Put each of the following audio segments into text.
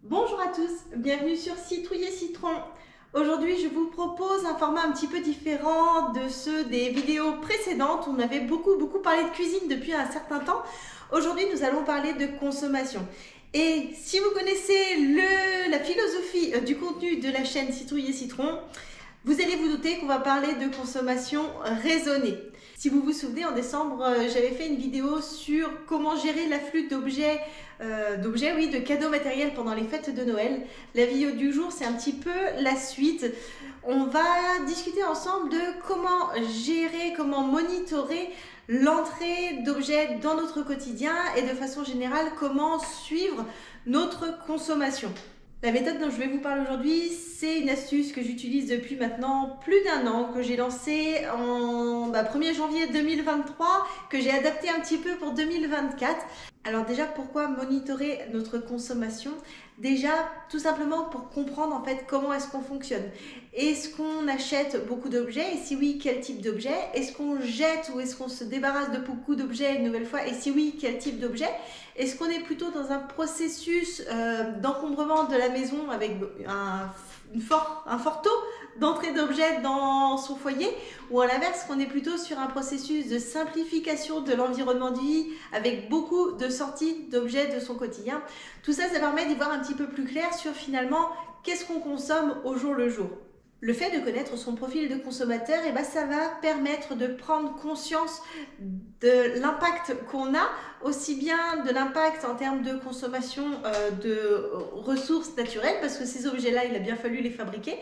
Bonjour à tous, bienvenue sur Citrouille et Citron. Aujourd'hui, je vous propose un format un petit peu différent de ceux des vidéos précédentes. On avait beaucoup parlé de cuisine depuis un certain temps. Aujourd'hui, nous allons parler de consommation. Et si vous connaissez la philosophie du contenu de la chaîne Citrouille et Citron, vous allez vous douter qu'on va parler de consommation raisonnée. Si vous vous souvenez, en décembre, j'avais fait une vidéo sur comment gérer l'afflux de cadeaux matériels pendant les fêtes de Noël. La vidéo du jour, c'est un petit peu la suite. On va discuter ensemble de comment gérer, comment monitorer l'entrée d'objets dans notre quotidien et de façon générale, comment suivre notre consommation. La méthode dont je vais vous parler aujourd'hui, c'est une astuce que j'utilise depuis maintenant plus d'un an, que j'ai lancée en 1er janvier 2023, que j'ai adapté un petit peu pour 2024. Alors déjà, pourquoi monitorer notre consommation? Déjà, tout simplement pour comprendre en fait comment est-ce qu'on fonctionne. Est-ce qu'on achète beaucoup d'objets? Et si oui, quel type d'objet? Est-ce qu'on jette ou est-ce qu'on se débarrasse de beaucoup d'objets une nouvelle fois? Et si oui, quel type d'objet? Est-ce qu'on est plutôt dans un processus d'encombrement de la maison avec un fort taux d'entrée d'objets dans son foyer, ou à l'inverse qu'on est plutôt sur un processus de simplification de l'environnement de vie avec beaucoup de sorties d'objets de son quotidien? Tout ça, ça permet d'y voir un petit peu plus clair sur finalement qu'est-ce qu'on consomme au jour le jour. Le fait de connaître son profil de consommateur, ça va permettre de prendre conscience de l'impact qu'on a, aussi bien de l'impact en termes de consommation de ressources naturelles, parce que ces objets-là, il a bien fallu les fabriquer,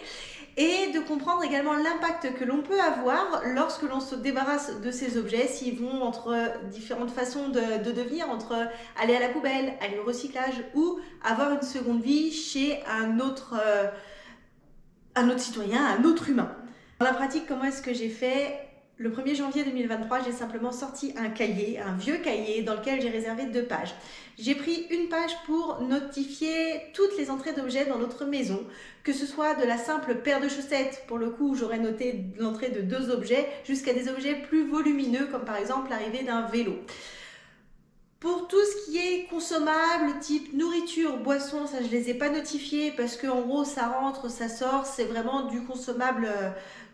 et de comprendre également l'impact que l'on peut avoir lorsque l'on se débarrasse de ces objets, s'ils vont entre différentes façons de devenir, entre aller à la poubelle, aller au recyclage ou avoir une seconde vie chez un autre citoyen, un autre humain. Dans la pratique, comment est-ce que j'ai fait? Le 1er janvier 2023, j'ai simplement sorti un cahier, un vieux cahier dans lequel j'ai réservé 2 pages. J'ai pris une page pour notifier toutes les entrées d'objets dans notre maison, que ce soit de la simple paire de chaussettes, pour le coup j'aurais noté l'entrée de 2 objets, jusqu'à des objets plus volumineux comme par exemple l'arrivée d'un vélo. Pour tout ce qui est consommable, type nourriture, boisson, ça je les ai pas notifiés parce que en gros ça rentre, ça sort, c'est vraiment du consommable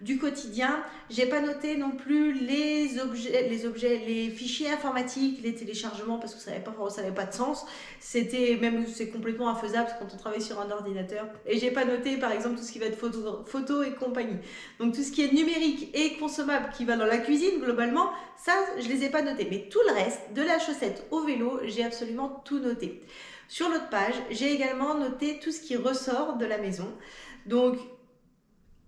du quotidien. J'ai pas noté non plus les fichiers informatiques, les téléchargements parce que ça n'avait pas de sens. C'est complètement infaisable quand on travaille sur un ordinateur. Et j'ai pas noté par exemple tout ce qui va être photo et compagnie. Donc tout ce qui est numérique et consommable qui va dans la cuisine globalement, ça je les ai pas notés. Mais tout le reste, de la chaussette au vélo, j'ai absolument tout noté. Sur l'autre page, j'ai également noté tout ce qui ressort de la maison. Donc,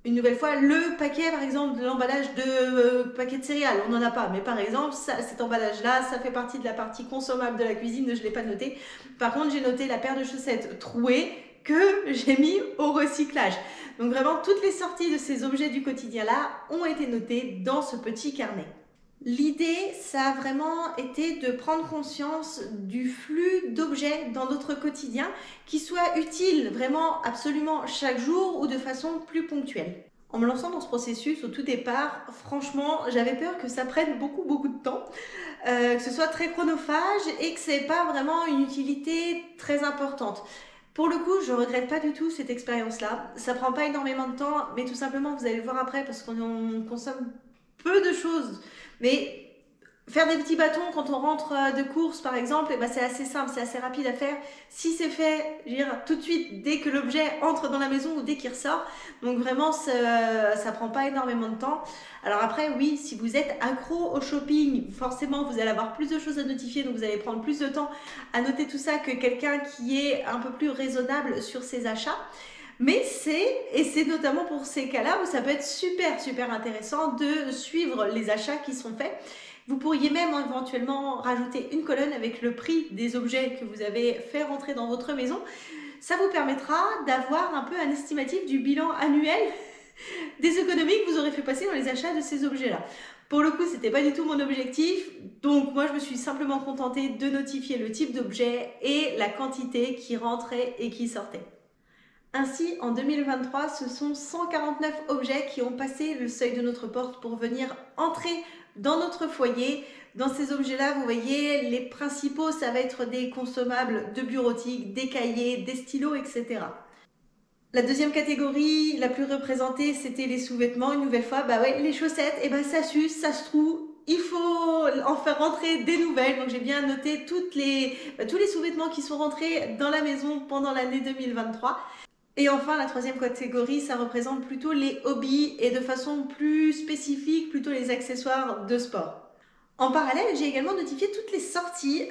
une nouvelle fois, le paquet, par exemple, de l'emballage de paquet de céréales, on n'en a pas. Mais par exemple, cet emballage-là, ça fait partie de la partie consommable de la cuisine, je ne l'ai pas noté. Par contre, j'ai noté la paire de chaussettes trouées que j'ai mis au recyclage. Donc vraiment, toutes les sorties de ces objets du quotidien-là ont été notées dans ce petit carnet. L'idée, ça a vraiment été de prendre conscience du flux d'objets dans notre quotidien qui soit utile vraiment absolument chaque jour ou de façon plus ponctuelle. En me lançant dans ce processus au tout départ, franchement, j'avais peur que ça prenne beaucoup de temps, que ce soit très chronophage et que ce n'ait pas vraiment une utilité très importante. Pour le coup, je ne regrette pas du tout cette expérience-là. Ça prend pas énormément de temps, mais tout simplement, vous allez le voir après, parce qu'on consomme peu de choses. Mais faire des petits bâtons quand on rentre de course, par exemple, c'est assez simple, c'est assez rapide à faire. Si c'est fait, je veux dire, tout de suite, dès que l'objet entre dans la maison ou dès qu'il ressort, donc vraiment, ça prend pas énormément de temps. Alors après, oui, si vous êtes accro au shopping, forcément, vous allez avoir plus de choses à notifier, donc vous allez prendre plus de temps à noter tout ça que quelqu'un qui est un peu plus raisonnable sur ses achats. Mais c'est notamment pour ces cas-là où ça peut être super intéressant de suivre les achats qui sont faits. Vous pourriez même éventuellement rajouter une colonne avec le prix des objets que vous avez fait rentrer dans votre maison. Ça vous permettra d'avoir un peu un estimatif du bilan annuel des économies que vous aurez fait passer dans les achats de ces objets-là. Pour le coup, c'était pas du tout mon objectif, donc moi je me suis simplement contentée de notifier le type d'objet et la quantité qui rentrait et qui sortait. Ainsi, en 2023, ce sont 149 objets qui ont passé le seuil de notre porte pour venir entrer Dans notre foyer, dans ces objets-là, vous voyez, les principaux, ça va être des consommables de bureautique, des cahiers, des stylos, etc. La deuxième catégorie, la plus représentée, c'était les sous-vêtements. Une nouvelle fois, bah ouais, les chaussettes, et ben ça s'use, ça se trouve. Il faut en faire rentrer des nouvelles. Donc j'ai bien noté tous les sous-vêtements qui sont rentrés dans la maison pendant l'année 2023. Et enfin, la troisième catégorie, ça représente plutôt les hobbies et de façon plus spécifique, plutôt les accessoires de sport. En parallèle, j'ai également notifié toutes les sorties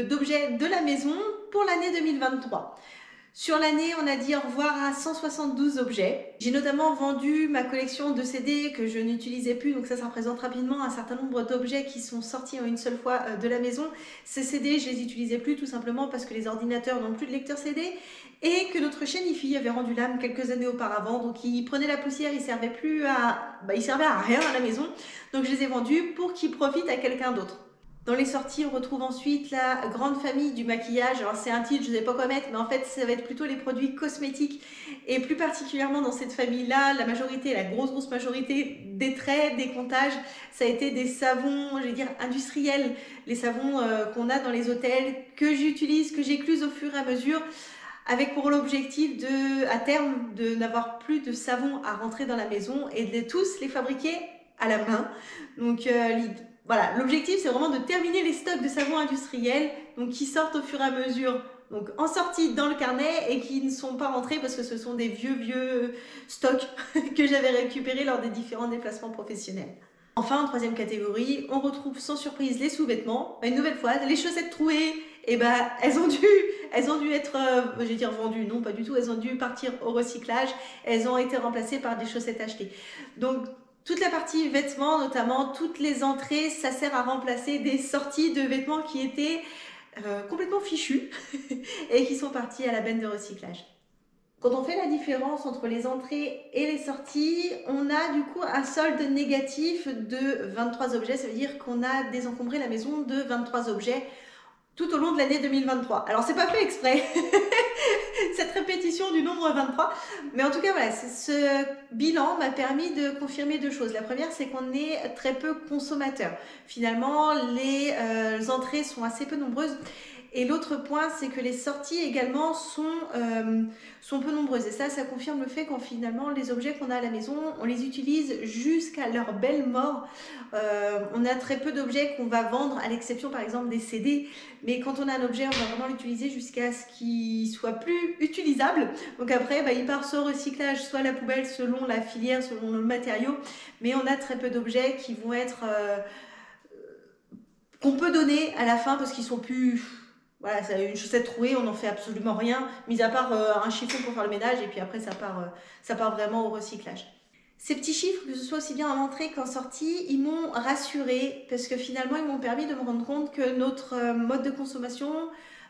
d'objets de la maison pour l'année 2023. Sur l'année, on a dit au revoir à 172 objets. J'ai notamment vendu ma collection de CD que je n'utilisais plus, donc ça représente rapidement un certain nombre d'objets qui sont sortis en une seule fois de la maison. Ces CD, je les utilisais plus tout simplement parce que les ordinateurs n'ont plus de lecteur CD et que notre chaîne IFI avait rendu l'âme quelques années auparavant, donc ils prenaient la poussière, ils servaient à rien à la maison, donc je les ai vendus pour qu'ils profitent à quelqu'un d'autre. Dans les sorties, on retrouve ensuite la grande famille du maquillage. Alors c'est un titre, je ne sais pas quoi mettre, mais en fait ça va être plutôt les produits cosmétiques. Et plus particulièrement dans cette famille-là, la grosse majorité des traits, des comptages, ça a été des savons, je vais dire industriels. Les savons qu'on a dans les hôtels, que j'utilise, que j'écluse au fur et à mesure, avec pour l'objectif à terme de n'avoir plus de savon à rentrer dans la maison et de tous les fabriquer à la main. Donc voilà, l'objectif c'est vraiment de terminer les stocks de savon industriel, donc qui sortent au fur et à mesure, donc en sortie dans le carnet et qui ne sont pas rentrés parce que ce sont des vieux stocks que j'avais récupérés lors des différents déplacements professionnels. Enfin, en troisième catégorie, on retrouve sans surprise les sous-vêtements. Une nouvelle fois, les chaussettes trouées, elles ont dû être, je vais dire vendues, non pas du tout, elles ont dû partir au recyclage, elles ont été remplacées par des chaussettes achetées. Donc, toute la partie vêtements, notamment toutes les entrées, ça sert à remplacer des sorties de vêtements qui étaient complètement fichus et qui sont partis à la benne de recyclage. Quand on fait la différence entre les entrées et les sorties, on a du coup un solde négatif de 23 objets. Ça veut dire qu'on a désencombré la maison de 23 objets tout au long de l'année 2023. Alors c'est pas fait exprès, cette répétition du nombre 23, mais en tout cas voilà, ce bilan m'a permis de confirmer deux choses. La première, c'est qu'on est très peu consommateurs. Finalement, les entrées sont assez peu nombreuses. Et l'autre point, c'est que les sorties également sont peu nombreuses. Et ça confirme le fait qu'en finalement, les objets qu'on a à la maison, on les utilise jusqu'à leur belle mort. On a très peu d'objets qu'on va vendre, à l'exception par exemple des CD. Mais quand on a un objet, on va vraiment l'utiliser jusqu'à ce qu'il soit plus utilisable. Donc après, il part soit au recyclage, soit à la poubelle, selon la filière, selon le matériau. Mais on a très peu d'objets qui vont être... qu'on peut donner à la fin parce qu'ils sont plus... Voilà, c'est une chaussette trouée, on n'en fait absolument rien, mis à part un chiffon pour faire le ménage, et puis après ça part vraiment au recyclage. Ces petits chiffres, que ce soit aussi bien en entrée qu'en sortie, ils m'ont rassurée parce que finalement ils m'ont permis de me rendre compte que notre mode de consommation,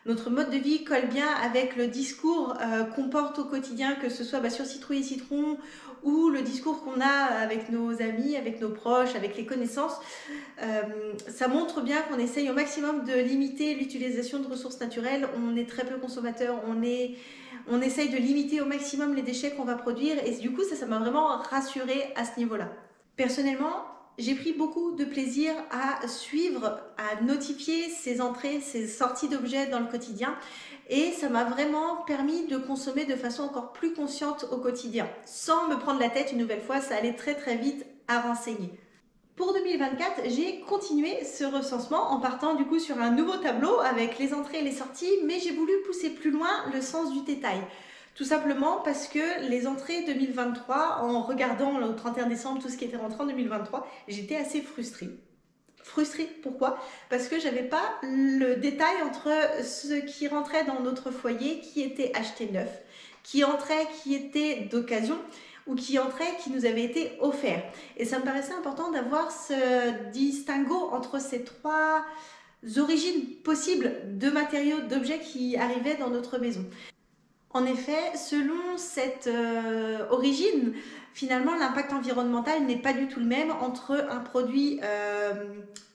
notre mode de vie colle bien avec le discours qu'on porte au quotidien, que ce soit sur Citrouille et Citron ou le discours qu'on a avec nos amis, avec nos proches, avec les connaissances. Ça montre bien qu'on essaye au maximum de limiter l'utilisation de ressources naturelles. On est très peu consommateurs, on essaye de limiter au maximum les déchets qu'on va produire et du coup ça m'a vraiment rassurée à ce niveau-là. Personnellement, j'ai pris beaucoup de plaisir à suivre, à notifier ces entrées, ces sorties d'objets dans le quotidien et ça m'a vraiment permis de consommer de façon encore plus consciente au quotidien. Sans me prendre la tête une nouvelle fois, ça allait très très vite à renseigner. Pour 2024, j'ai continué ce recensement en partant du coup sur un nouveau tableau avec les entrées et les sorties, mais j'ai voulu pousser plus loin le sens du détail. Tout simplement parce que les entrées 2023, en regardant au 31 décembre tout ce qui était rentré en 2023, j'étais assez frustrée. Frustrée, pourquoi? Parce que j'avais pas le détail entre ce qui rentrait dans notre foyer, qui était acheté neuf, qui entrait, qui était d'occasion, ou qui entrait, qui nous avait été offert. Et ça me paraissait important d'avoir ce distinguo entre ces trois origines possibles de matériaux, d'objets qui arrivaient dans notre maison. En effet, selon cette origine, finalement, l'impact environnemental n'est pas du tout le même entre un produit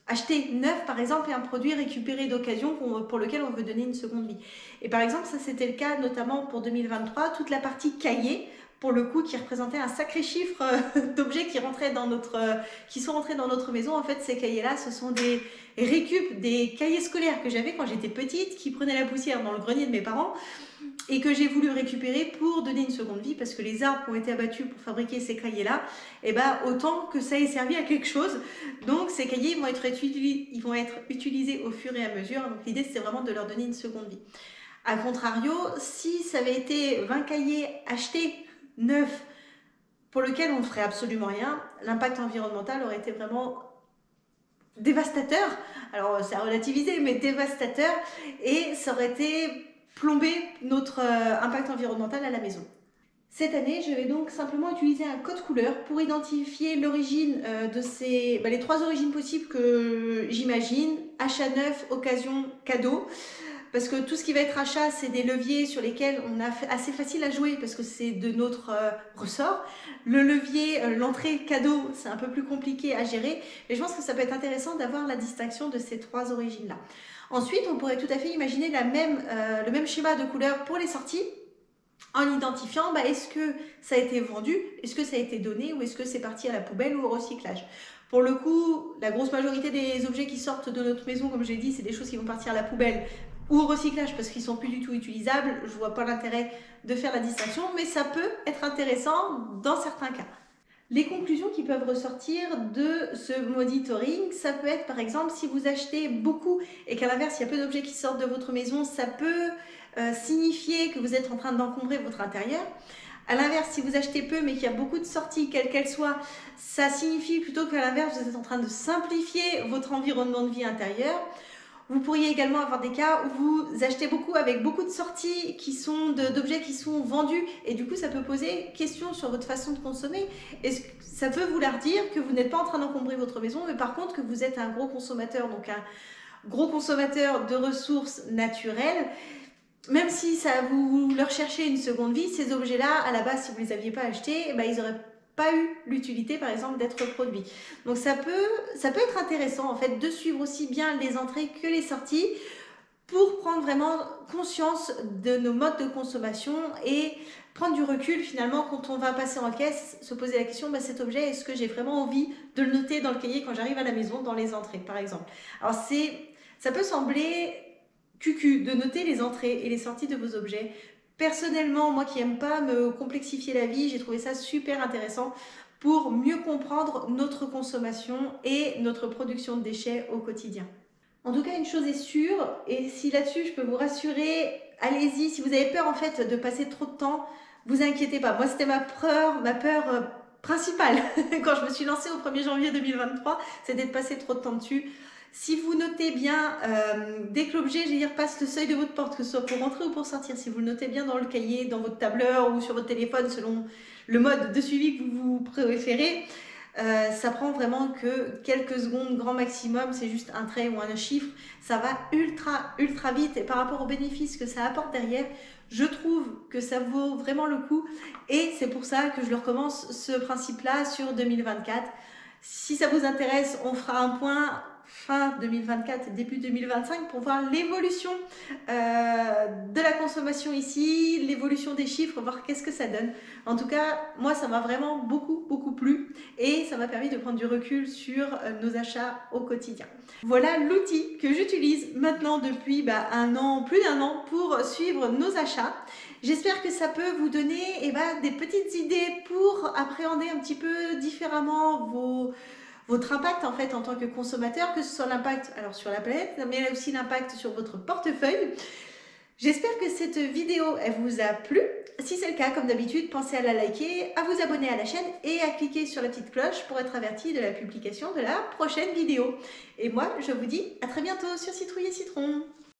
acheter neuf par exemple et un produit récupéré d'occasion pour lequel on veut donner une seconde vie. Et par exemple, ça c'était le cas notamment pour 2023, toute la partie cahier, pour le coup, qui représentait un sacré chiffre d'objets qui sont rentrés dans notre maison. En fait, ces cahiers-là, ce sont des récup des cahiers scolaires que j'avais quand j'étais petite, qui prenaient la poussière dans le grenier de mes parents et que j'ai voulu récupérer pour donner une seconde vie, parce que les arbres qui ont été abattus pour fabriquer ces cahiers-là, eh ben, autant que ça ait servi à quelque chose. Donc ces cahiers vont être utilisés au fur et à mesure. Donc l'idée, c'est vraiment de leur donner une seconde vie. A contrario, si ça avait été 20 cahiers achetés neufs pour lesquels on ne ferait absolument rien, l'impact environnemental aurait été vraiment dévastateur. Alors c'est à relativiser, mais dévastateur, et ça aurait été plomber notre impact environnemental à la maison. Cette année, je vais donc simplement utiliser un code couleur pour identifier l'origine de les 3 origines possibles que j'imagine: achat neuf, occasion, cadeau. Parce que tout ce qui va être achat, c'est des leviers sur lesquels on a assez facile à jouer parce que c'est de notre ressort. Le levier, l'entrée cadeau, c'est un peu plus compliqué à gérer. Mais je pense que ça peut être intéressant d'avoir la distinction de ces 3 origines-là. Ensuite, on pourrait tout à fait imaginer le même schéma de couleurs pour les sorties, en identifiant est-ce que ça a été vendu, est-ce que ça a été donné, ou est-ce que c'est parti à la poubelle ou au recyclage. Pour le coup, la grosse majorité des objets qui sortent de notre maison, comme je l'ai dit, c'est des choses qui vont partir à la poubelle ou au recyclage parce qu'ils sont plus du tout utilisables. Je vois pas l'intérêt de faire la distinction, mais ça peut être intéressant dans certains cas. Les conclusions qui peuvent ressortir de ce monitoring, ça peut être par exemple si vous achetez beaucoup et qu'à l'inverse il y a peu d'objets qui sortent de votre maison, ça peut signifier que vous êtes en train d'encombrer votre intérieur. À l'inverse, si vous achetez peu mais qu'il y a beaucoup de sorties, quelles qu'elles soient, ça signifie plutôt qu'à l'inverse vous êtes en train de simplifier votre environnement de vie intérieur. Vous pourriez également avoir des cas où vous achetez beaucoup avec beaucoup de sorties d'objets qui sont vendus, et du coup ça peut poser question sur votre façon de consommer. Est-ce que ça peut vouloir dire que vous n'êtes pas en train d'encombrer votre maison, mais par contre que vous êtes un gros consommateur, donc un gros consommateur de ressources naturelles. Même si vous leur cherchez une seconde vie, ces objets-là, à la base, si vous ne les aviez pas achetés, ils n'auraient pas eu l'utilité par exemple d'être produits. Donc ça peut être intéressant en fait de suivre aussi bien les entrées que les sorties pour prendre vraiment conscience de nos modes de consommation et prendre du recul finalement quand on va passer en caisse, se poser la question, cet objet, est-ce que j'ai vraiment envie de le noter dans le cahier quand j'arrive à la maison, dans les entrées par exemple. Alors ça peut sembler cucu de noter les entrées et les sorties de vos objets. Personnellement, moi qui n'aime pas me complexifier la vie, j'ai trouvé ça super intéressant pour mieux comprendre notre consommation et notre production de déchets au quotidien. En tout cas, une chose est sûre, et si là-dessus je peux vous rassurer, allez-y. Si vous avez peur en fait de passer trop de temps, vous inquiétez pas. Moi, c'était ma peur principale quand je me suis lancée au 1er janvier 2023, c'était de passer trop de temps dessus. Si vous notez bien, dès que l'objet passe le seuil de votre porte, que ce soit pour rentrer ou pour sortir, si vous le notez bien dans le cahier, dans votre tableur ou sur votre téléphone, selon le mode de suivi que vous préférez, ça prend vraiment que quelques secondes, grand maximum, c'est juste un trait ou un chiffre. Ça va ultra vite, et par rapport aux bénéfices que ça apporte derrière, je trouve que ça vaut vraiment le coup, et c'est pour ça que je le recommence ce principe-là sur 2024. Si ça vous intéresse, on fera un point fin 2024, début 2025 pour voir l'évolution de la consommation ici, l'évolution des chiffres, voir qu'est-ce que ça donne. En tout cas, moi, ça m'a vraiment beaucoup plu, et ça m'a permis de prendre du recul sur nos achats au quotidien. Voilà l'outil que j'utilise maintenant depuis plus d'un an pour suivre nos achats. J'espère que ça peut vous donner des petites idées pour appréhender un petit peu différemment votre impact en fait en tant que consommateur, que ce soit l'impact sur la planète, mais aussi l'impact sur votre portefeuille. J'espère que cette vidéo elle vous a plu. Si c'est le cas, comme d'habitude, pensez à la liker, à vous abonner à la chaîne et à cliquer sur la petite cloche pour être averti de la publication de la prochaine vidéo. Et moi, je vous dis à très bientôt sur Citrouille et Citron.